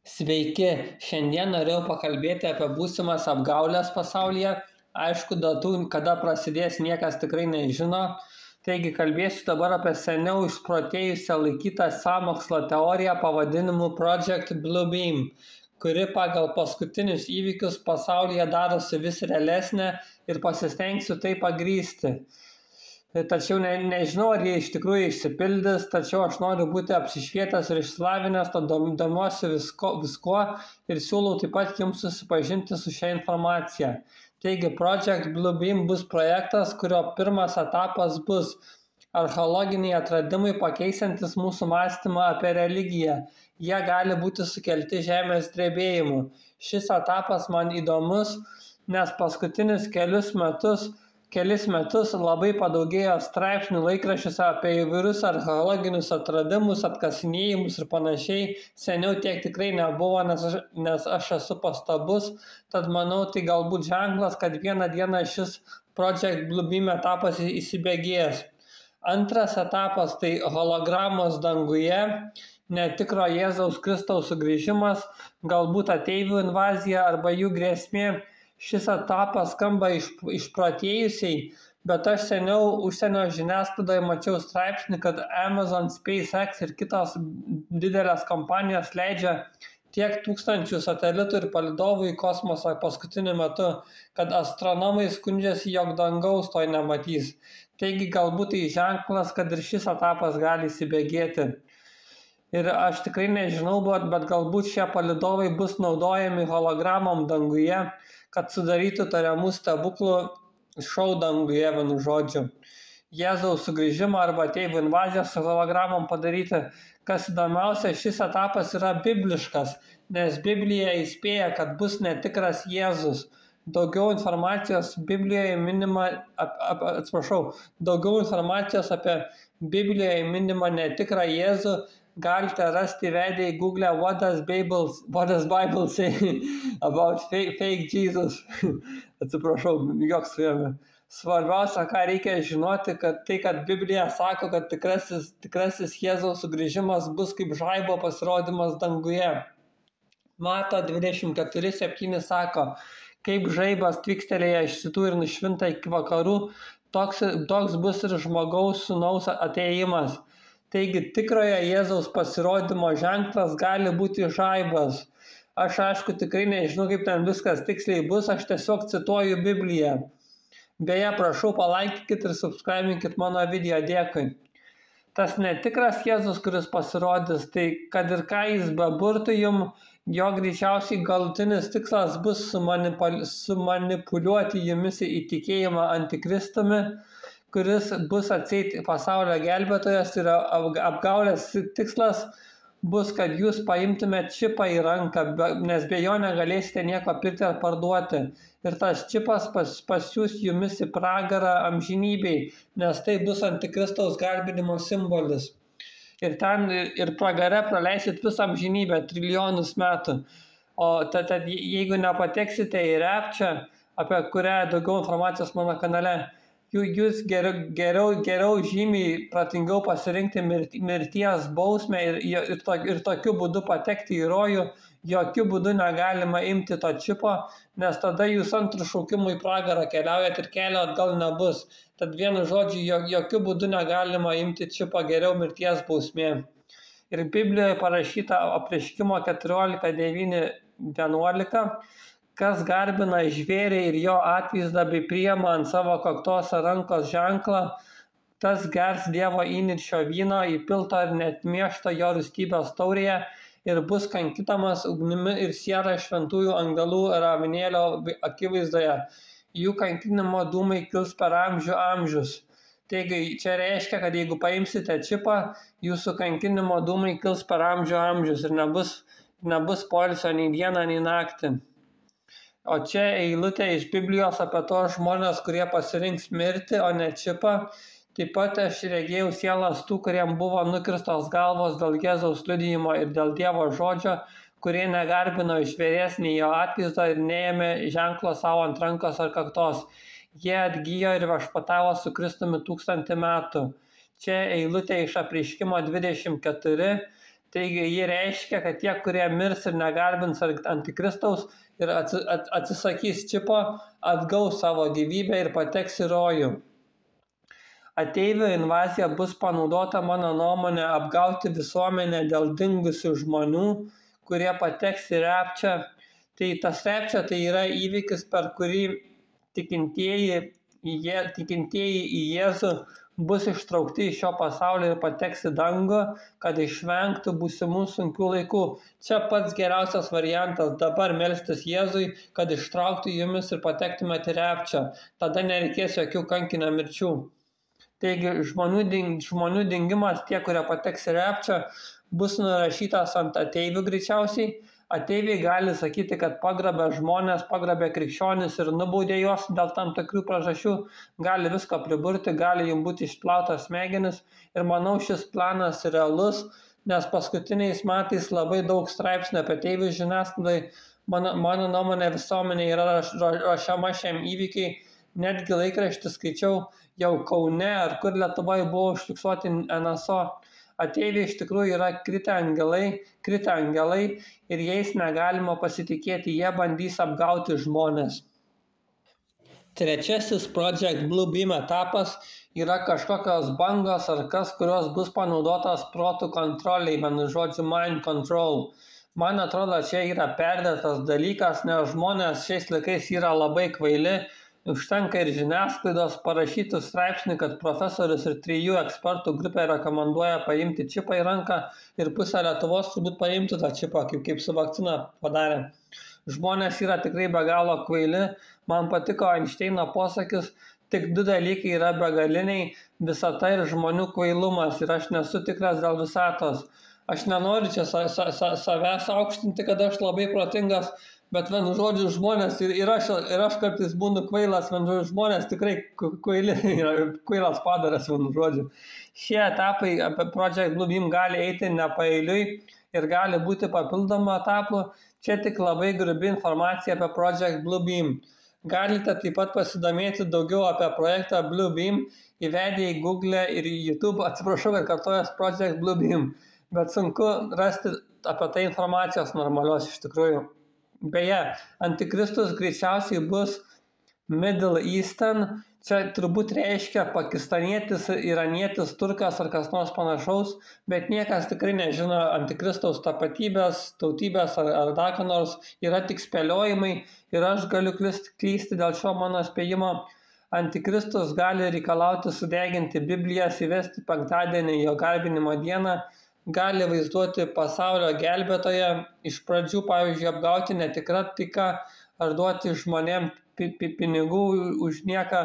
Sveiki, šiandien norėjau pakalbėti apie būsimas apgaulės pasaulyje. Aišku, datų, kada prasidės, niekas tikrai nežino. Taigi kalbėsiu dabar apie seniau išprotėjusią laikytą sąmokslo teoriją pavadinimu Project Bluebeam, kuri pagal paskutinius įvykius pasaulyje darosi vis realesnė ir pasistengsiu tai pagrįsti. Tačiau nežinau, ar jie iš tikrųjų išsipildys, tačiau aš noriu būti apsišvietęs ir išsilavinęs, to domiuosi viskuo ir siūlau taip pat jums susipažinti su šia informacija. Taigi, Project Bluebeam bus projektas, kurio pirmas etapas bus archeologiniai atradimai pakeisantis mūsų mąstymą apie religiją. Jie gali būti sukelti žemės drebėjimų. Šis etapas man įdomus, nes paskutinius kelis metus labai padaugėjo straipsnių laikraščiuose apie įvairius archeologinius atradimus, atkasinėjimus ir panašiai. Seniau tiek tikrai nebuvo, nes aš esu pastabus, tad manau tai galbūt ženklas, kad vieną dieną šis Project Bluebeam etapas įsibėgės. Antras etapas tai hologramos danguje, netikro Jėzaus Kristaus sugrįžimas, galbūt ateivių invazija arba jų grėsmė. Šis etapas skamba išprotėjusiai, bet aš seniau užsienio žiniasklaidoje mačiau straipsnį, kad Amazon, SpaceX ir kitos didelės kompanijos leidžia tiek tūkstančių satelitų ir palydovų į kosmosą paskutiniu metu, kad astronomai skundžiasi, jog dangaus to nematys. Taigi galbūt tai ženklas, kad ir šis etapas gali įsibėgėti. Ir aš tikrai nežinau, bet galbūt šie palydovai bus naudojami hologramom danguje, kad sudarytų tariamų stebuklų šou danguje, vienu žodžiu. Jėzaus sugrįžimą arba ateivių invaziją su hologramom padaryti. Kas įdomiausia, šis etapas yra bibliškas, nes Biblija įspėja, kad bus netikras Jėzus. Daugiau informacijos apie Biblijoje minimą netikrą Jėzų galite rasti įvedę į Google What does Bible say about fake Jesus. Joks su jame. Svarbiausia, ką reikia žinoti, kad Biblija sako, kad tikrasis Jėzaus sugrįžimas bus kaip žaibo pasirodymas danguje. Mato 24:7 sako, kaip žaibas tvikstelėja iš rytų ir nušvinta iki vakarų, toks bus ir žmogaus sūnaus atėjimas. Taigi tikrojo Jėzaus pasirodymo ženklas gali būti žaibas. Aš aišku tikrai nežinau, kaip ten viskas tiksliai bus, aš tiesiog cituoju Bibliją. Beje, prašau, palaikinkit ir subscribinkit mano video, dėkui. Tas netikras Jėzus, kuris pasirodys, tai kad ir ką jis beburtų jum, jo greičiausiai galutinis tikslas bus sumanipuliuoti jumis į tikėjimą antikristumi, kuris bus atseit pasaulio gelbėtojas ir apgaulės tikslas bus, kad jūs paimtumėt čipą į ranką, nes be jo negalėsite nieko pirkti ar parduoti. Ir tas čipas pasiųs jumis į pragarą amžinybei, nes tai bus antikristaus garbinimo simbolis. Ir pragare praleisit visą amžinybę, trilijonus metų. O tad jeigu nepateksite į Rapture, apie kurią daugiau informacijos mano kanale, jūs geriau žymiai pratingiau pasirinkti mirties bausmę ir tokiu būdu patekti į rojų, jokių būdų negalima imti to čipo, nes tada jūs antrų šaukimų į pragarą keliaujat ir kelio atgal nebus. Tad vienu žodžiu, jokių būdų negalima imti čipo, geriau mirties bausmė. Ir Biblijoje parašyta Apreiškimo 14:9-11, kas garbina žvėrį ir jo atvaizdą bei priima ant savo kaktos ar rankos ženklą, tas gers Dievo įniršio vyno įpilto ir neatmiešto jo rūstybės taurėje ir bus kankinamas ugnimi ir siera šventųjų angelų ir avinėlio akivaizdoje. Jų kankinimo dūmai kils per amžius. Taigi čia reiškia, kad jeigu paimsite čipą, jūsų kankinimo dūmai kils per amžius ir nebus poilsio nei dieną, nei naktį. O čia eilutė iš Biblijos apie tos žmonės, kurie pasirinks mirti, o ne čipą. Taip pat aš regėjau sielas tų, kuriem buvo nukirstos galvos dėl Jėzaus liudijimo ir dėl Dievo žodžio, kurie negarbino žvėries nei jo atvaizdo ir neėmė ženklo savo ant rankos ar kaktos. Jie atgijo ir viešpatavo su Kristumi 1000 metų. Čia eilutė iš Apreiškimo 24, Taigi jie reiškia, kad tie, kurie mirs ir negarbins antikristaus ir atsisakys čipo, atgaus savo gyvybę ir pateks į rojų. Ateivių invazija bus panaudota, mano nuomonė, apgauti visuomenę dėl dingusių žmonių, kurie pateks į rapčią. Tai tas rapčia tai yra įvykis, per kurį tikintieji į Jėzų bus ištraukti iš šio pasaulio ir pateks į dangų, kad išvengtų būsimų sunkių laikų. Čia pats geriausias variantas dabar melstis Jėzui, kad ištrauktų jumis ir patektumėte į rapčią. Tada nereikės jokių kankinio mirčių. Taigi žmonių dingimas, tie, kurie pateks į rapčią, bus nurašytas ant ateivių greičiausiai. Ateiviai gali sakyti, kad pagrabė žmonės, pagrabė krikščionis ir nubaudė juos dėl tam tikrų priežasčių, gali viską priburti, gali jums būti išplautas smegenis ir manau šis planas realus, nes paskutiniais metais labai daug straipsnių apie ateivių žiniasklaidai, mano nuomonė visuomenė yra ruošiama šiam įvykiai. Netgi laikraštį skaičiau jau Kaune ar kur Lietuvoje buvo užfiksuoti NSO. Ateiviai iš tikrųjų yra kritę angelai ir jais negalima pasitikėti, jie bandys apgauti žmonės. Trečiasis Project Bluebeam etapas yra kažkokios bangos ar kas, kurios bus panaudotos protų kontroliai, vienu žodžiu mind control. Man atrodo, čia yra perdėtas dalykas, nes žmonės šiais laikais yra labai kvaili. Užtenka ir žiniasklaidos parašytų straipsnį, kad profesorius ir 3 ekspertų grupė rekomenduoja paimti čipą į ranką ir pusę Lietuvos turbūt paimti tą čipą, kaip su vakcina padarė. Žmonės yra tikrai be galo kvaili. Man patiko Einšteino posakis, tik 2 dalykai yra begaliniai - visata ir žmonių kvailumas ir aš nesu tikras dėl visatos. Aš nenoriu čia savęs aukštinti, kad aš labai protingas, bet vienu žodžiu žmonės ir aš kartais būnu kvailas, vienu žodžiu žmonės tikrai kvaili, kvailas padaras, vienu žodžiu. Šie etapai apie Project Bluebeam gali eiti nepaeiliui ir gali būti papildomų etapų. Čia tik labai grubi informacija apie Project Bluebeam. Galite taip pat pasidomėti daugiau apie projektą Bluebeam įvedę į Google ir į YouTube, atsiprašau, kad kartojas Project Bluebeam, bet sunku rasti apie tai informacijos normalios iš tikrųjų. Beje, antikristus greičiausiai bus Middle Eastern, čia turbūt reiškia pakistanietis, iranietis, turkas ar kas nors panašaus, bet niekas tikrai nežino antikristaus tapatybės, tautybės ar dar ką nors, yra tik spėliojimai ir aš galiu klysti dėl šio mano spėjimo. Antikristus gali reikalauti sudeginti Biblijas, įvesti penktadienį jo garbinimo dieną, gali vaizduoti pasaulio gelbėtoją, iš pradžių, pavyzdžiui, apgauti netikrą tiką ar duoti žmonėms pinigų už nieką,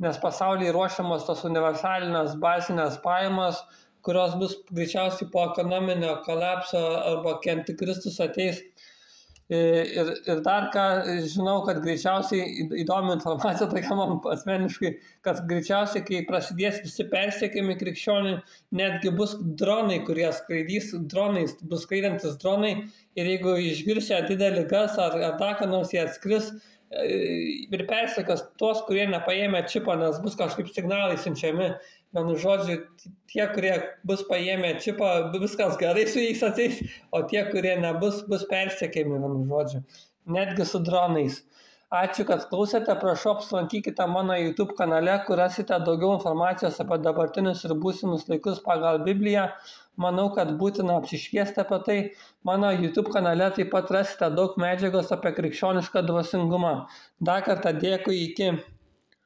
nes pasaulyje ruošiamos tos universalinės bazinės pajamos, kurios bus greičiausiai po ekonominio kolapso arba kai antikristus ateis. Ir dar ką žinau, kad greičiausiai įdomi informacija tokia man asmeniškai, kad greičiausiai, kai prasidės visi persekiojami krikščionių, netgi bus dronai, kurie skraidys dronais, bus skraidantis dronai ir jeigu išgirsia didelį garsą ar dar ką nors jie atskris ir persekios tuos, kurie nepaėmė čipo, nes bus kažkaip signalai siunčiami. Vienu žodžiu, tie, kurie bus paėmę čipą, viskas gerai su jais ateis, o tie, kurie nebus, bus persekiami, vienu žodžiu, netgi su dronais. Ačiū, kad klausėte, prašau apsilankykite mano YouTube kanale, kur rasite daugiau informacijos apie dabartinius ir būsimus laikus pagal Bibliją. Manau, kad būtina apsišviesti apie tai. Mano YouTube kanale taip pat rasite daug medžiagos apie krikščionišką dvasingumą. Dar kartą dėkui, iki.